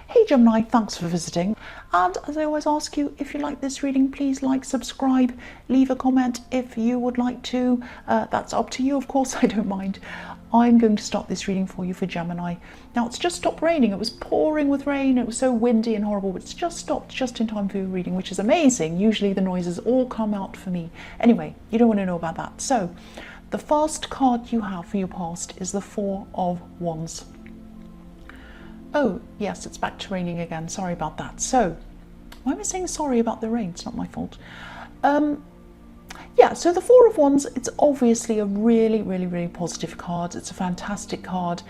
Hey Gemini, thanks for visiting. And as I always ask you, if you like this reading, please like, subscribe, leave a comment if you would like to. That's up to you, of course, I don't mind. I'm going to start this reading for you for Gemini. Now, it's just stopped raining. It was pouring with rain. It was so windy and horrible, but it's just stopped just in time for your reading, which is amazing. Usually the noises all come out for me. Anyway, you don't want to know about that. So, the first card you have for your past is the Four of Wands. Oh, yes, it's back to raining again. Sorry about that. So, why am I saying sorry about the rain? It's not my fault. Yeah, so the Four of Wands, it's obviously a really, really, really positive card. It's a fantastic card.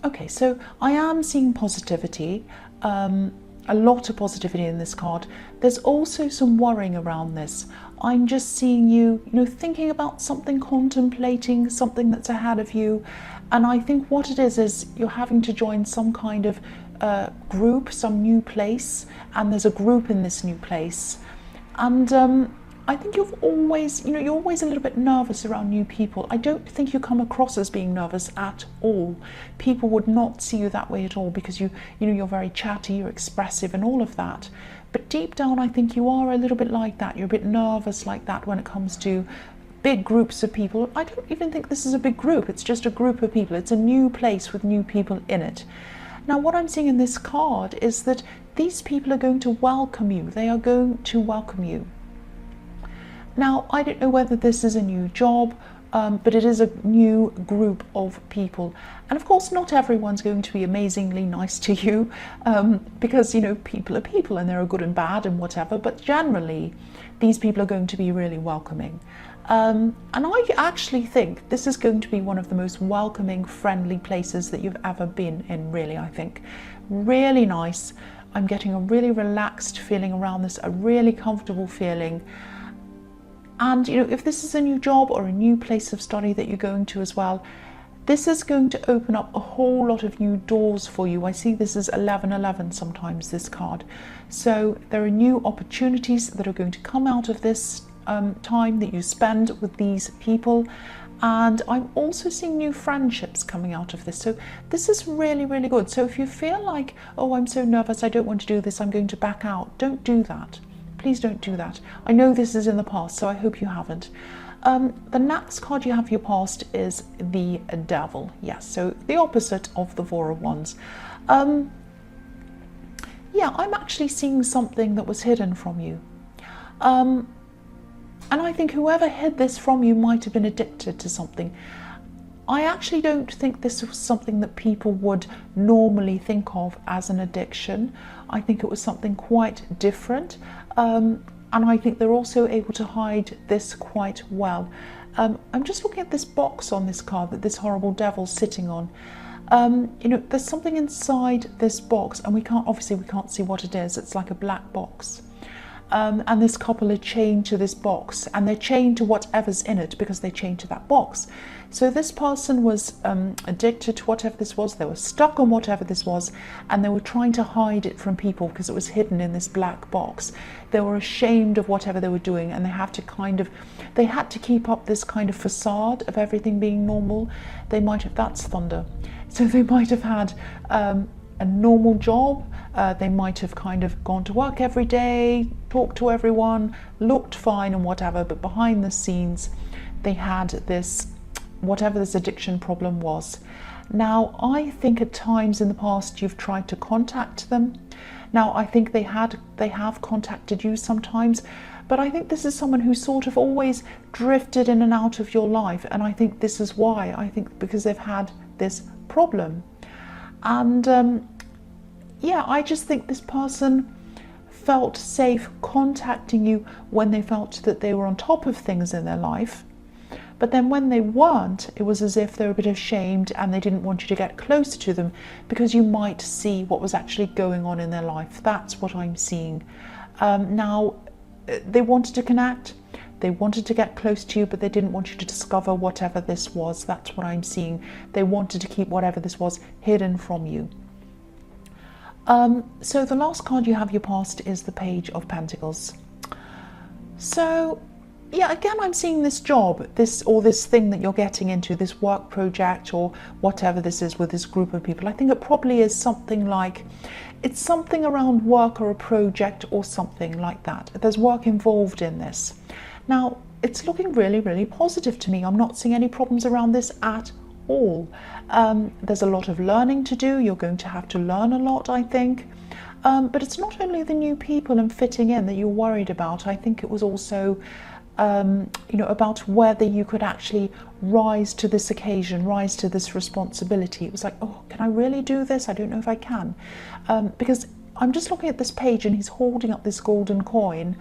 Okay, so I am seeing positivity, a lot of positivity in this card. There's also some worrying around this. I'm just seeing you, thinking about something, contemplating something that's ahead of you. And I think what it is you're having to join some kind of group, some new place, and there's a group in this new place. And I think you're always a little bit nervous around new people. I don't think you come across as being nervous at all. People would not see you that way at all because you're very chatty, you're expressive and all of that. But deep down, I think you are a little bit like that. You're a bit nervous like that when it comes to big groups of people. I don't even think this is a big group. It's just a group of people. It's a new place with new people in it. Now, what I'm seeing in this card is that these people are going to welcome you. They are going to welcome you. Now, I don't know whether this is a new job, but it is a new group of people. And of course, not everyone's going to be amazingly nice to you because, people are people and there are good and bad and whatever. But generally, these people are going to be really welcoming. And I actually think this is going to be one of the most welcoming, friendly places that you've ever been in, really, I think. Really nice. I'm getting a really relaxed feeling around this, a really comfortable feeling. And, if this is a new job or a new place of study that you're going to as well, this is going to open up a whole lot of new doors for you. I see this as 1111 sometimes, this card. So there are new opportunities that are going to come out of this time that you spend with these people. And I'm also seeing new friendships coming out of this. So this is really, really good. So if you feel like, oh, I'm so nervous, I don't want to do this, I'm going to back out, don't do that. Please don't do that. I know this is in the past, so I hope you haven't. The next card you have for your past is the Devil. Yes, so the opposite of the Four of Wands. Yeah, I'm actually seeing something that was hidden from you. And I think whoever hid this from you might have been addicted to something. I actually don't think this was something that people would normally think of as an addiction. I think it was something quite different. And I think they're also able to hide this quite well. I'm just looking at this box on this card that this horrible devil's sitting on. There's something inside this box, and we can't see what it is. It's like a black box. And this couple are chained to this box, and they're chained to whatever's in it because they're chained to that box. So this person was addicted to whatever this was. They were stuck on whatever this was, and they were trying to hide it from people because it was hidden in this black box. They were ashamed of whatever they were doing, and they had to keep up this kind of facade of everything being normal. That's thunder. So they might have had a normal job. They might have kind of gone to work every day, talked to everyone, looked fine and whatever, but behind the scenes they had this, whatever this addiction problem was. Now, I think at times in the past you've tried to contact them. Now, I think they have contacted you sometimes, but I think this is someone who sort of always drifted in and out of your life, and I think this is why. I think because they've had this problem. And yeah, I just think this person felt safe contacting you when they felt that they were on top of things in their life. But then when they weren't, it was as if they were a bit ashamed and they didn't want you to get close to them because you might see what was actually going on in their life. That's what I'm seeing. Now, they wanted to connect. They wanted to get close to you, but they didn't want you to discover whatever this was. That's what I'm seeing. They wanted to keep whatever this was hidden from you. So the last card you have your past is the Page of Pentacles. So yeah, again, I'm seeing this job, this thing that you're getting into, this work project or whatever this is with this group of people. I think it probably is something like, it's something around work or a project or something like that. There's work involved in this. Now, it's looking really, really positive to me. I'm not seeing any problems around this at all. There's a lot of learning to do. You're going to have to learn a lot, I think. But it's not only the new people and fitting in that you're worried about. I think it was also about whether you could actually rise to this occasion, rise to this responsibility. It was like, oh, can I really do this? I don't know if I can. Because I'm just looking at this page and he's holding up this golden coin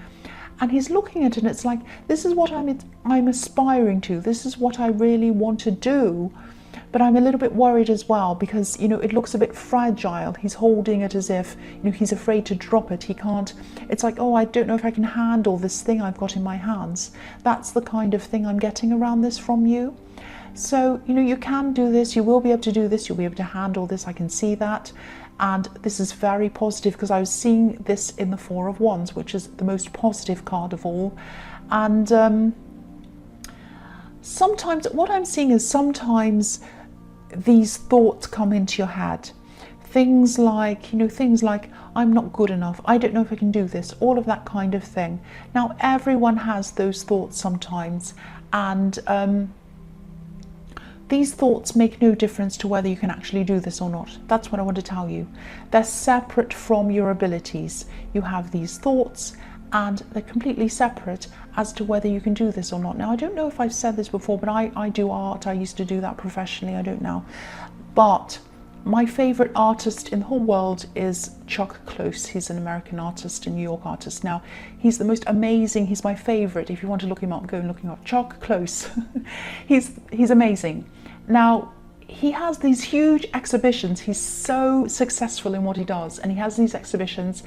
and he's looking at it and it's like, this is what I'm aspiring to. This is what I really want to do. But I'm a little bit worried as well because, it looks a bit fragile. He's holding it as if, he's afraid to drop it. He can't, it's like, oh, I don't know if I can handle this thing I've got in my hands. That's the kind of thing I'm getting around this from you. So, you can do this. You will be able to do this. You'll be able to handle this. I can see that. And this is very positive because I was seeing this in the Four of Wands, which is the most positive card of all. And sometimes what I'm seeing is sometimes these thoughts come into your head. Things like, I'm not good enough. I don't know if I can do this. All of that kind of thing. Now, everyone has those thoughts sometimes. And these thoughts make no difference to whether you can actually do this or not. That's what I want to tell you. They're separate from your abilities. You have these thoughts and they're completely separate as to whether you can do this or not. Now, I don't know if I've said this before, but I do art. I used to do that professionally. I don't now. But my favorite artist in the whole world is Chuck Close. He's an American artist, a New York artist. Now, he's the most amazing. He's my favorite. If you want to look him up, go and look him up. Chuck Close. He's amazing. Now, he has these huge exhibitions. He's so successful in what he does, and he has these exhibitions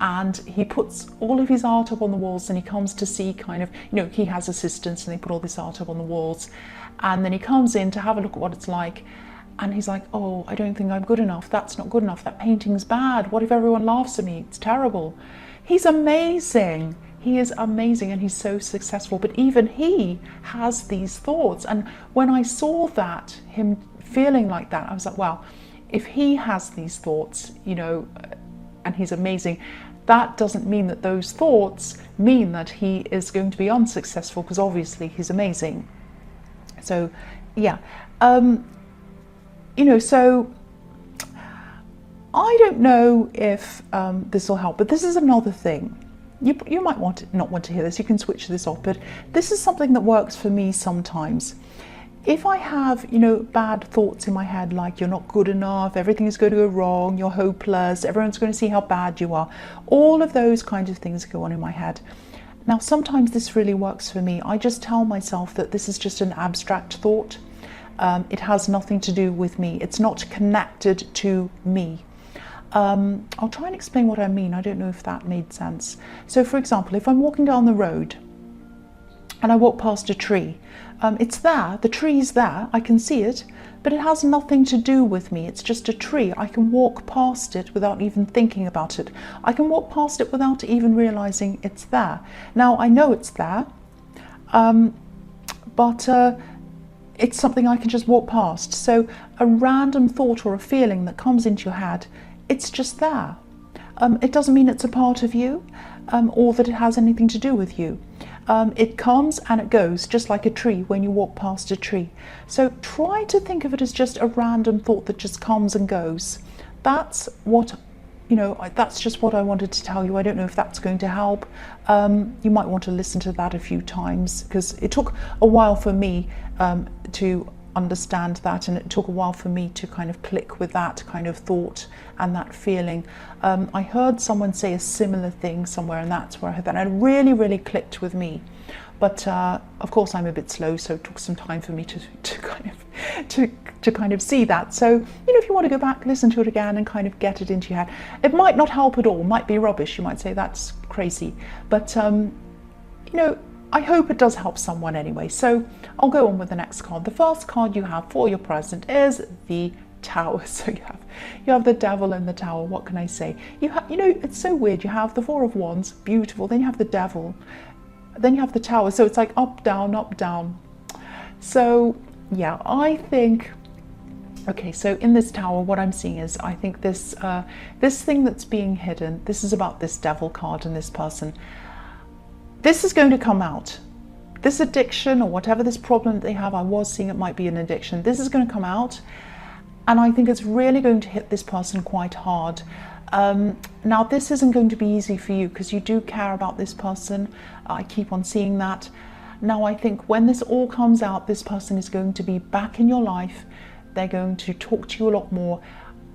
and he puts all of his art up on the walls, and he comes to see he has assistants and they put all this art up on the walls, and then he comes in to have a look at what it's like, and he's like, oh, I don't think I'm good enough. That's not good enough. That painting's bad. What if everyone laughs at me? It's terrible. He's amazing. He is amazing and he's so successful, but even he has these thoughts. And when I saw that, him feeling like that, I was like, wow, if he has these thoughts, and he's amazing, that doesn't mean that those thoughts mean that he is going to be unsuccessful, because obviously he's amazing. So, yeah. So I don't know if this will help, but this is another thing. You might not want to hear this, you can switch this off, but this is something that works for me sometimes. If I have, bad thoughts in my head, like you're not good enough, everything is going to go wrong, you're hopeless, everyone's going to see how bad you are, all of those kinds of things go on in my head. Now, sometimes this really works for me. I just tell myself that this is just an abstract thought. It has nothing to do with me. It's not connected to me. I'll try and explain what I mean. I don't know if that made sense. So, for example, if I'm walking down the road and I walk past a tree, it's there, the tree's there, I can see it, but it has nothing to do with me. It's just a tree. I can walk past it without even thinking about it. I can walk past it without even realizing it's there. Now, I know it's there, but it's something I can just walk past. So a random thought or a feeling that comes into your head, it's just there. It doesn't mean it's a part of you, or that it has anything to do with you. It comes and it goes, just like a tree when you walk past a tree. So try to think of it as just a random thought that just comes and goes. That's what, that's just what I wanted to tell you. I don't know if that's going to help. You might want to listen to that a few times, because it took a while for me to understand that, and it took a while for me to kind of click with that kind of thought and that feeling. I heard someone say a similar thing somewhere, and that's where I heard that, and it really, really clicked with me. But of course I'm a bit slow, so it took some time for me to kind of see that. So, if you want to go back, listen to it again and kind of get it into your head. It might not help at all, might be rubbish. You might say that's crazy, but I hope it does help someone anyway. So I'll go on with the next card. The first card you have for your present is the Tower. So you have the Devil and the Tower. What can I say? It's so weird. You have the Four of Wands, beautiful. Then you have the Devil. then you have the Tower, so it's like up, down, up, down. So yeah, I think, okay, so in this Tower, what I'm seeing is, I think this this thing that's being hidden, this is about this Devil card and this person, this is going to come out. This addiction or whatever this problem they have, I was seeing it might be an addiction, this is going to come out, and I think it's really going to hit this person quite hard. Now this isn't going to be easy for you because you do care about this person. I keep on seeing that. Now I think when this all comes out, this person is going to be back in your life. They're going to talk to you a lot more.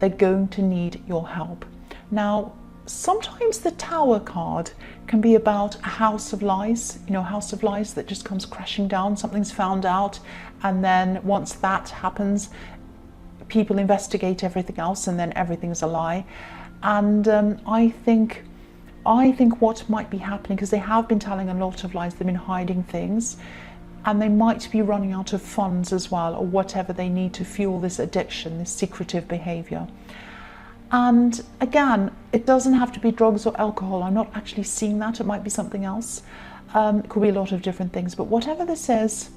They're going to need your help. Now sometimes the Tower card can be about a house of lies, you know, a house of lies that just comes crashing down. Something's found out, and then once that happens, people investigate everything else, and then everything's a lie. And I think what might be happening, because they have been telling a lot of lies, they've been hiding things, and they might be running out of funds as well, or whatever they need to fuel this addiction, this secretive behavior. And again, it doesn't have to be drugs or alcohol. I'm not actually seeing that. It might be something else. It could be a lot of different things, but whatever this is,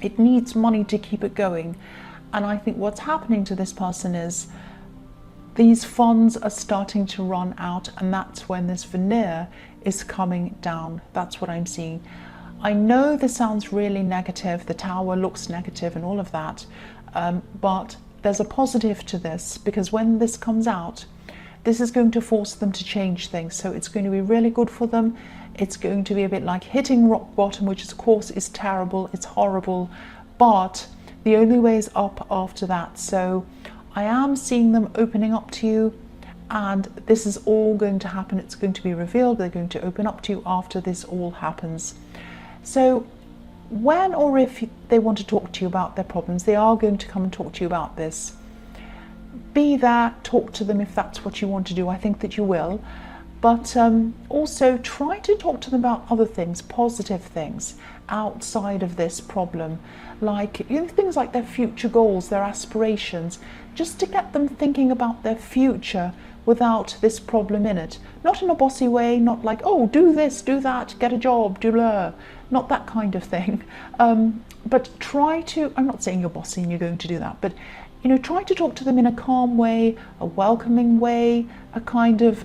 it needs money to keep it going. And I think what's happening to this person is these funds are starting to run out, and that's when this veneer is coming down. That's what I'm seeing. I know this sounds really negative, the Tower looks negative and all of that, but there's a positive to this, because when this comes out, this is going to force them to change things. So it's going to be really good for them. It's going to be a bit like hitting rock bottom, which of course is terrible, it's horrible, but the only way is up after that. So I am seeing them opening up to you, and this is all going to happen. It's going to be revealed. They're going to open up to you after this all happens. So when or if they want to talk to you about their problems, they are going to come and talk to you about this. Be there, talk to them if that's what you want to do. I think that you will. But also try to talk to them about other things, positive things outside of this problem, like, you know, things like their future goals, their aspirations, just to get them thinking about their future without this problem in it. Not in a bossy way, not like, oh, do this, do that, get a job, do blah, not that kind of thing. But try to, I'm not saying you're bossy and you're going to do that, but you know, try to talk to them in a calm way, a welcoming way, a kind of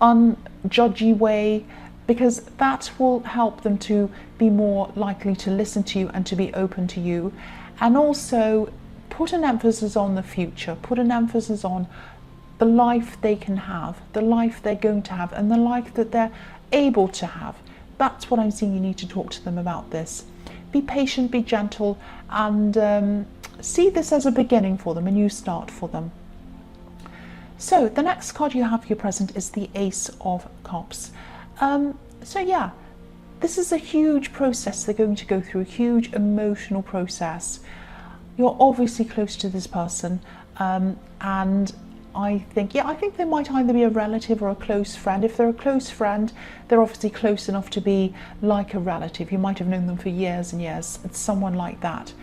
unjudgy way, because that will help them to be more likely to listen to you and to be open to you. And also put an emphasis on the future, put an emphasis on the life they can have, the life they're going to have, and the life that they're able to have. That's what I'm seeing. You need to talk to them about this. Be patient, be gentle, and see this as a beginning for them, a new start for them. So the next card you have for your present is the Ace of Cups. So yeah, this is a huge process they're going to go through, a huge emotional process. You're obviously close to this person, and I think they might either be a relative or a close friend. If they're a close friend, they're obviously close enough to be like a relative. You might have known them for years and years. It's someone like that.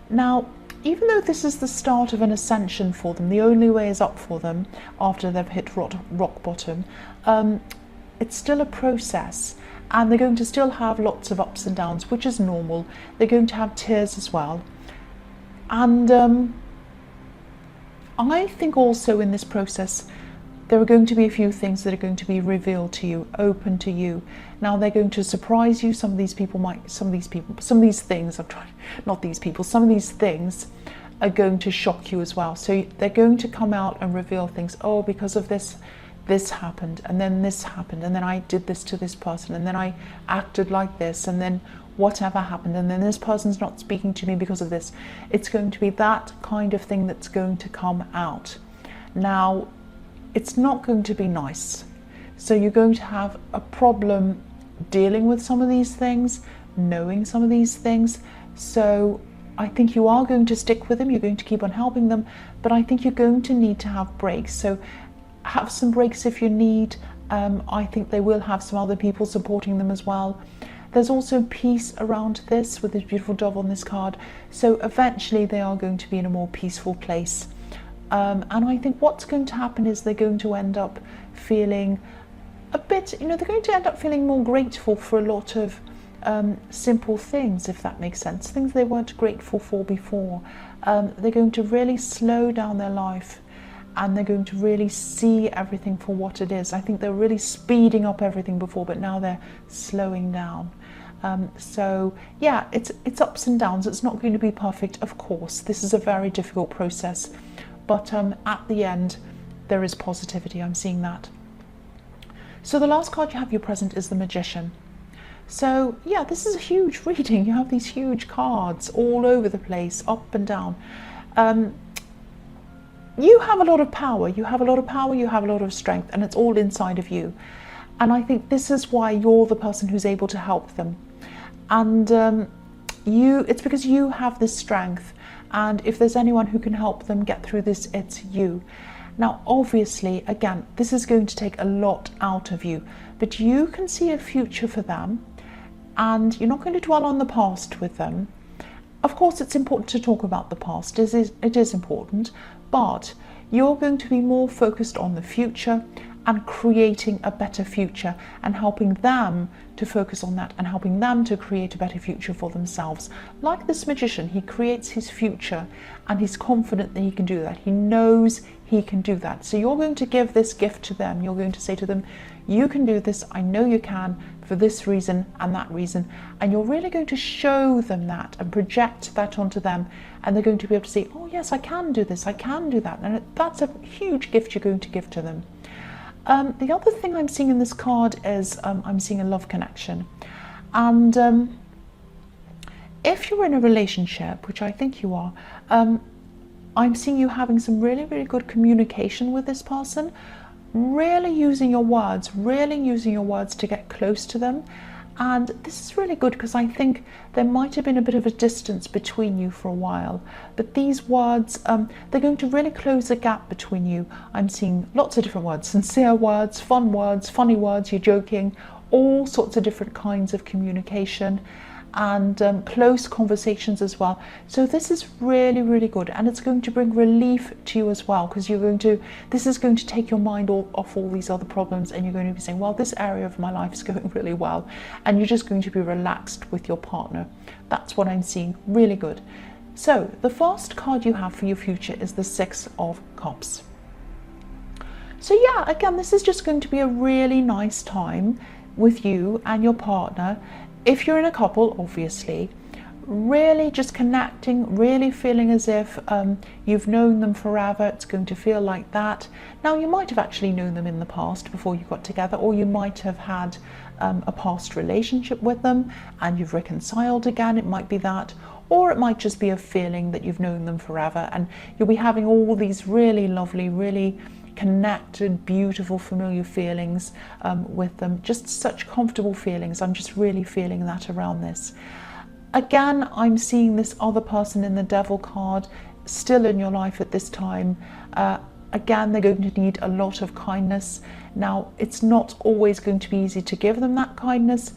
Now, even though this is the start of an ascension for them, the only way is up for them after they've hit rock bottom, it's still a process, and they're going to still have lots of ups and downs, which is normal. They're going to have tears as well. And I think also in this process, there are going to be a few things that are going to be revealed to you, open to you. Now they're going to surprise you. Some of these things are going to shock you as well. So they're going to come out and reveal things. Oh, because of this happened, and then this happened, and then I did this to this person, and then I acted like this, and then whatever happened, and then this person's not speaking to me because of this. It's going to be that kind of thing that's going to come out. Now, it's not going to be nice. So you're going to have a problem dealing with some of these things, knowing some of these things. So I think you are going to stick with them. You're going to keep on helping them, but I think you're going to need to have breaks. So have some breaks if you need. I think they will have some other people supporting them as well. There's also peace around this with this beautiful dove on this card. So eventually they are going to be in a more peaceful place. And I think what's going to happen is they're going to end up feeling a bit, they're going to end up feeling more grateful for a lot of simple things, if that makes sense, things they weren't grateful for before. They're going to really slow down their life, and they're going to really see everything for what it is. I think they're really speeding up everything before, but now they're slowing down. So yeah, it's ups and downs. It's not going to be perfect, of course. This is a very difficult process, but at the end there is positivity. I'm seeing that. So the last card you have, your present, is the Magician. So yeah, this is a huge reading. You have these huge cards all over the place, up and down. You have a lot of power. You have a lot of power, you have a lot of strength, and it's all inside of you. And I think this is why you're the person who's able to help them. And it's because you have this strength. And if there's anyone who can help them get through this, it's you. Now, obviously, again, this is going to take a lot out of you, but you can see a future for them, and you're not going to dwell on the past with them. Of course, it's important to talk about the past. It is important, but you're going to be more focused on the future and creating a better future, and helping them to focus on that, and helping them to create a better future for themselves. Like this Magician, he creates his future and he's confident that he can do that. He knows he can do that. So you're going to give this gift to them. You're going to say to them, you can do this. I know you can, for this reason and that reason. And you're really going to show them that and project that onto them. And they're going to be able to say, oh yes, I can do this. I can do that. And that's a huge gift you're going to give to them. The other thing I'm seeing in this card is I'm seeing a love connection. And if you're in a relationship, which I think you are, I'm seeing you having some really, really good communication with this person, really using your words to get close to them. And this is really good because I think there might have been a bit of a distance between you for a while, but these words, they're going to really close the gap between you. I'm seeing lots of different words, sincere words, funny words, you're joking, all sorts of different kinds of communication, and close conversations as well. So this is really, really good, and it's going to bring relief to you as well, because this is going to take your mind off all these other problems, and you're going to be saying, well, this area of my life is going really well, and you're just going to be relaxed with your partner. That's what I'm seeing. Really good. So the first card you have for your future is the Six of Cups. So yeah, again, this is just going to be a really nice time with you and your partner. If you're in a couple, obviously, really just connecting, really feeling as if you've known them forever. It's going to feel like that. Now, you might have actually known them in the past before you got together, or you might have had a past relationship with them and you've reconciled again. It might be that, or it might just be a feeling that you've known them forever, and you'll be having all these really lovely, really connected, beautiful, familiar feelings with them. Just such comfortable feelings. I'm just really feeling that around this. Again, I'm seeing this other person in the Devil card still in your life at this time. Again, they're going to need a lot of kindness. Now, it's not always going to be easy to give them that kindness,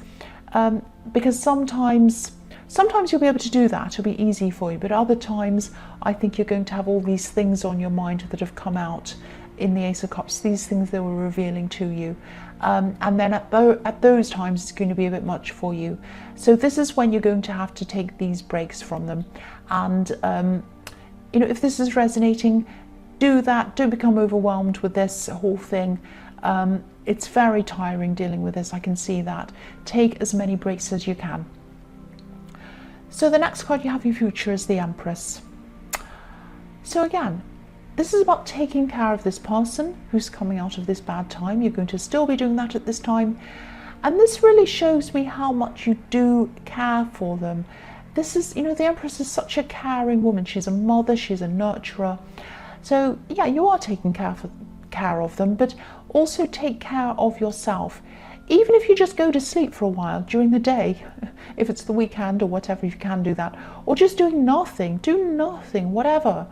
because sometimes you'll be able to do that. It'll be easy for you, but other times I think you're going to have all these things on your mind that have come out in the Ace of Cups, these things they were revealing to you, and then at those times it's going to be a bit much for you. So this is when you're going to have to take these breaks from them, and if this is resonating, do that. Don't become overwhelmed with this whole thing. It's very tiring dealing with this. I can see that. Take as many breaks as you can. So the next card you have in your future is the Empress. So again, this is about taking care of this person who's coming out of this bad time. You're going to still be doing that at this time. And this really shows me how much you do care for them. This is, the Empress is such a caring woman. She's a mother, she's a nurturer. So yeah, you are taking care of them, but also take care of yourself. Even if you just go to sleep for a while during the day, if it's the weekend or whatever, you can do that. Or just doing nothing, do nothing, whatever.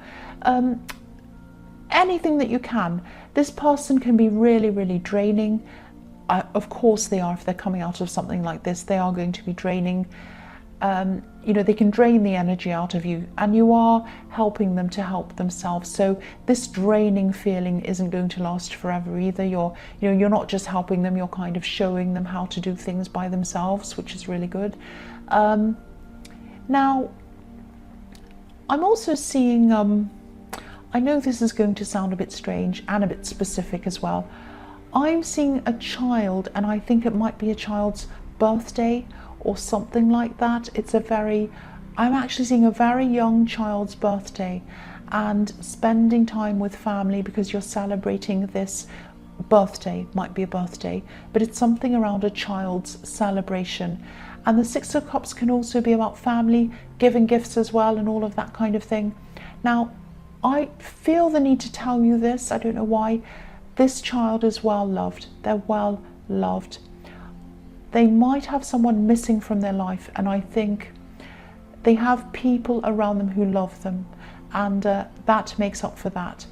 Anything that you can. This person can be really, really draining. Of course they are. If they're coming out of something like this, they are going to be draining. you know, they can drain the energy out of you, and you are helping them to help themselves. So this draining feeling isn't going to last forever either. You're not just helping them, you're kind of showing them how to do things by themselves, which is really good. Now, I'm also seeing, I know this is going to sound a bit strange and a bit specific as well. I'm seeing a child, and I think it might be a child's birthday or something like that. I'm actually seeing a very young child's birthday, and spending time with family because you're celebrating this birthday. Might be a birthday, but it's something around a child's celebration. And the Six of Cups can also be about family, giving gifts as well, and all of that kind of thing. Now, I feel the need to tell you this, I don't know why. This child is well loved. They're well loved. They might have someone missing from their life, and I think they have people around them who love them, and that makes up for that.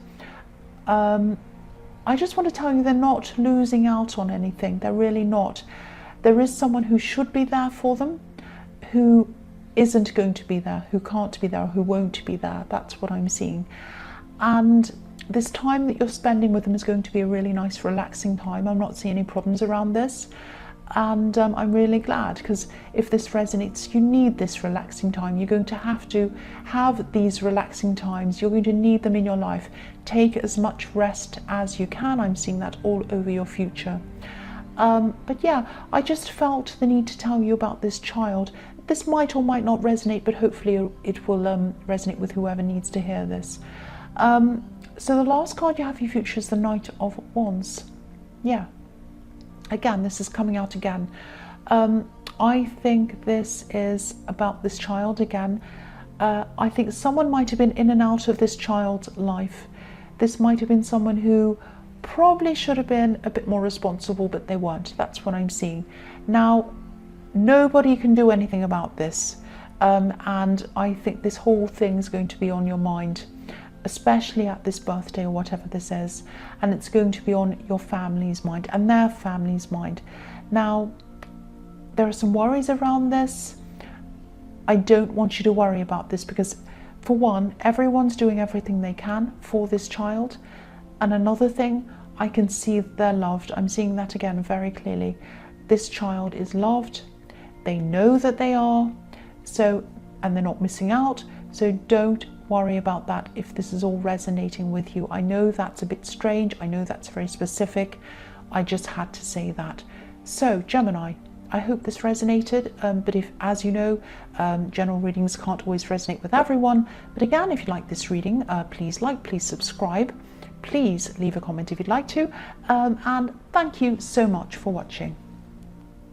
I just want to tell you, they're not losing out on anything. They're really not. There is someone who should be there for them, who isn't going to be there, who can't be there, who won't be there. That's what I'm seeing. And this time that you're spending with them is going to be a really nice, relaxing time. I'm not seeing any problems around this. And I'm really glad, because if this resonates, you need this relaxing time. You're going to have these relaxing times. You're going to need them in your life. Take as much rest as you can. I'm seeing that all over your future. But yeah, I just felt the need to tell you about this child. This might or might not resonate, but hopefully it will resonate with whoever needs to hear this. So the last card you have for your future is the Knight of Wands. Yeah. Again, this is coming out again. I think this is about this child again. I think someone might have been in and out of this child's life. This might have been someone who probably should have been a bit more responsible, but they weren't. That's what I'm seeing. Now, nobody can do anything about this. And I think this whole thing is going to be on your mind, especially at this birthday or whatever this is, and it's going to be on your family's mind and their family's mind. Now, there are some worries around this. I don't want you to worry about this, because for one, everyone's doing everything they can for this child, and another thing, I can see they're loved. I'm seeing that again very clearly. This child is loved. They know that they are, and they're not missing out, so don't worry about that if this is all resonating with you. I know that's a bit strange. I know that's very specific. I just had to say that. So, Gemini, I hope this resonated, but if, as you know, general readings can't always resonate with everyone. But again, if you like this reading, please like, please subscribe, please leave a comment if you'd like to, and thank you so much for watching.